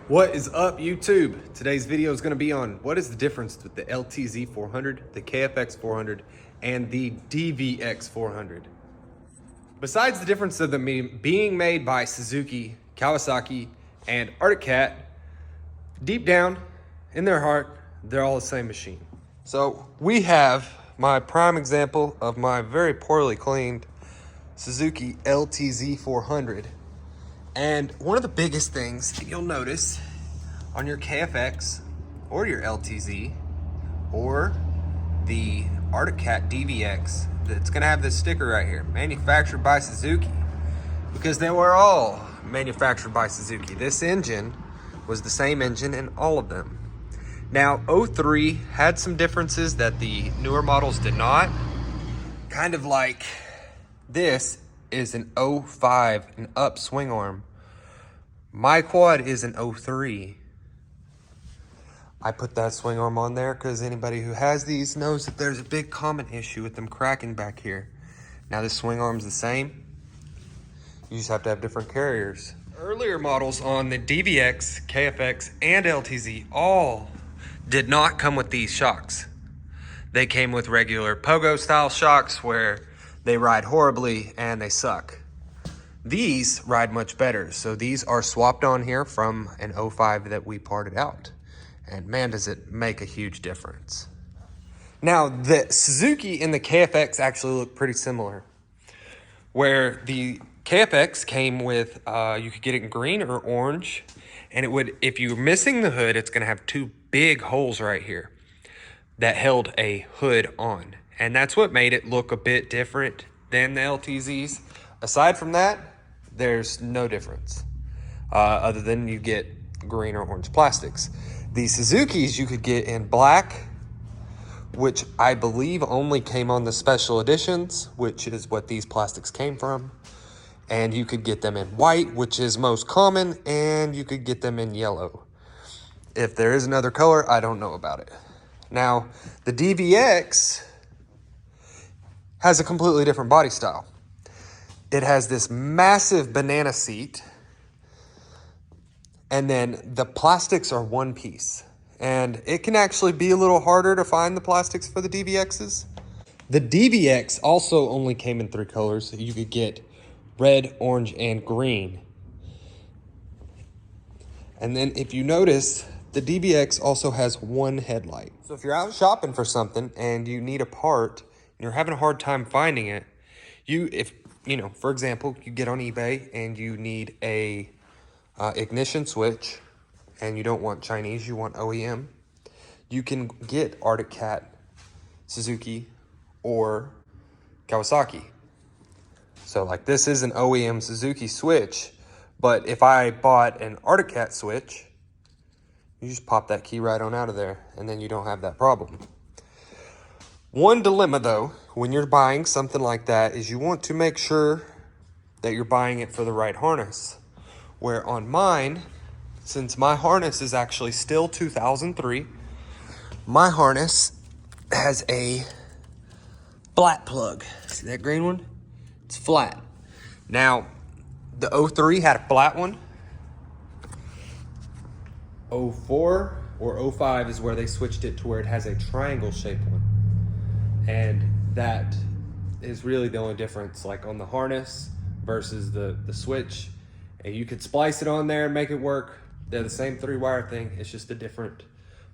What is up, YouTube? Today's video is going to be on what is the difference with the LTZ400, the KFX400, and the DVX400. Besides the difference of them being made by Suzuki, Kawasaki, and Arctic Cat, deep down in their heart, they're all the same machine. So we have my prime example of my very poorly cleaned Suzuki LTZ400. And one of the biggest things that you'll notice on your KFX or your LTZ or the Arctic Cat DVX, that's gonna have this sticker right here, manufactured by Suzuki, because they were all manufactured by Suzuki. This engine was the same engine in all of them. Now, 03 had some differences that the newer models did not. Kind of like this is an 05, an up swing arm. My quad is an 03. I put that swing arm on there because anybody who has these knows that there's a big common issue with them cracking back here. Now this swing arm's the same. You just have to have different carriers. Earlier models on the DVX, KFX, and LTZ all did not come with these shocks. They came with regular pogo style shocks where they ride horribly and they suck. These ride much better. So these are swapped on here from an 05 that we parted out. And man, does it make a huge difference. Now, the Suzuki and the KFX actually look pretty similar. Where the KFX came with, you could get it in green or orange. And it would, if you're missing the hood, it's gonna have two big holes right here that held a hood on. And that's what made it look a bit different than the LTZs. Aside from that, there's no difference other than you get green or orange plastics. The Suzukis you could get in black, which I believe only came on the special editions, which is what these plastics came from. And you could get them in white, which is most common, and you could get them in yellow. If there is another color, I don't know about it. Now, the DVX has a completely different body style. It has this massive banana seat, and then the plastics are one piece. And it can actually be a little harder to find the plastics for the DVXs. The DVX also only came in 3 colors. You could get red, orange, and green. And then if you notice, the DVX also has one headlight. So if you're out shopping for something and you need a part and you're having a hard time finding it, for example, you get on eBay and you need a ignition switch and you don't want Chinese, you want OEM, you can get Arctic Cat, Suzuki, or Kawasaki. So like this is an OEM Suzuki switch, but if I bought an Arctic Cat switch, you just pop that key right on out of there and then you don't have that problem. One dilemma though, when you're buying something like that, is you want to make sure that you're buying it for the right harness. Where on mine, since my harness is actually still 2003, my harness has a flat plug. See that green one? It's flat. Now, the 03 had a flat one. 04 or 05 is where they switched it to where it has a triangle shaped one. And that is really the only difference, like on the harness versus the switch. And you could splice it on there and make it work. They're the same 3-wire thing. It's just a different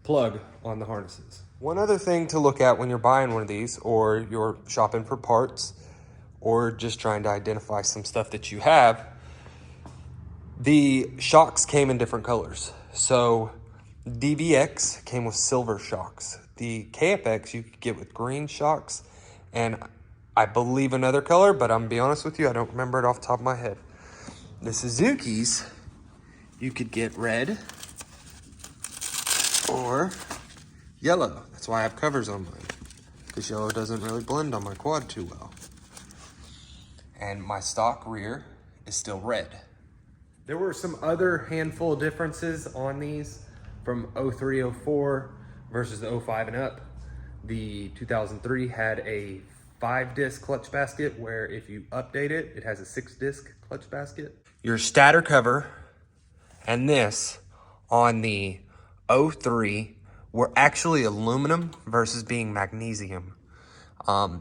plug on the harnesses. One other thing to look at when you're buying one of these, or you're shopping for parts, or just trying to identify some stuff that you have, the shocks came in different colors. So DVX came with silver shocks. The KFX you could get with green shocks, and I believe another color, but I'm gonna be honest with you, I don't remember it off the top of my head. The Suzuki's, you could get red or yellow. That's why I have covers on mine, because yellow doesn't really blend on my quad too well. And my stock rear is still red. There were some other handful of differences on these from 03, 04 versus the 05 and up. The 2003 had a 5-disc clutch basket, where if you update it, it has a 6-disc clutch basket. Your stator cover and this on the 03 were actually aluminum versus being magnesium.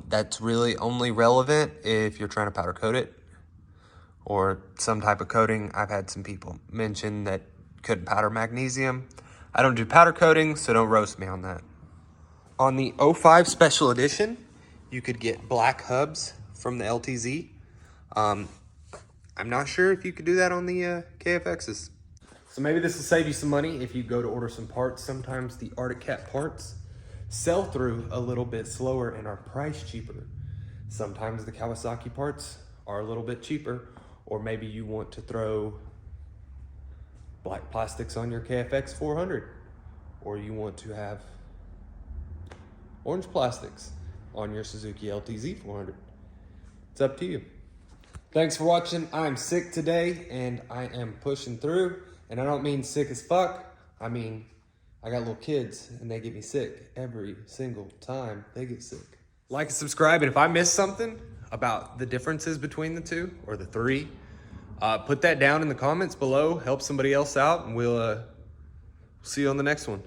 That's really only relevant if you're trying to powder coat it or some type of coating. I've had some people mention that couldn't powder magnesium. I don't do powder coating, so don't roast me on that. On the 05 Special Edition, you could get black hubs from the LTZ. I'm not sure if you could do that on the KFXs. So maybe this will save you some money if you go to order some parts. Sometimes the Arctic Cat parts sell through a little bit slower and are priced cheaper. Sometimes the Kawasaki parts are a little bit cheaper, or maybe you want to throw black plastics on your KFX400, or you want to have orange plastics on your Suzuki LTZ400. It's up to you. Thanks for watching. I'm sick today and I am pushing through. And I don't mean sick as fuck. I mean, I got little kids and they get me sick every single time they get sick. Like and subscribe, and if I missed something about the differences between the two or the three, put that down in the comments below. Help somebody else out, and we'll see you on the next one.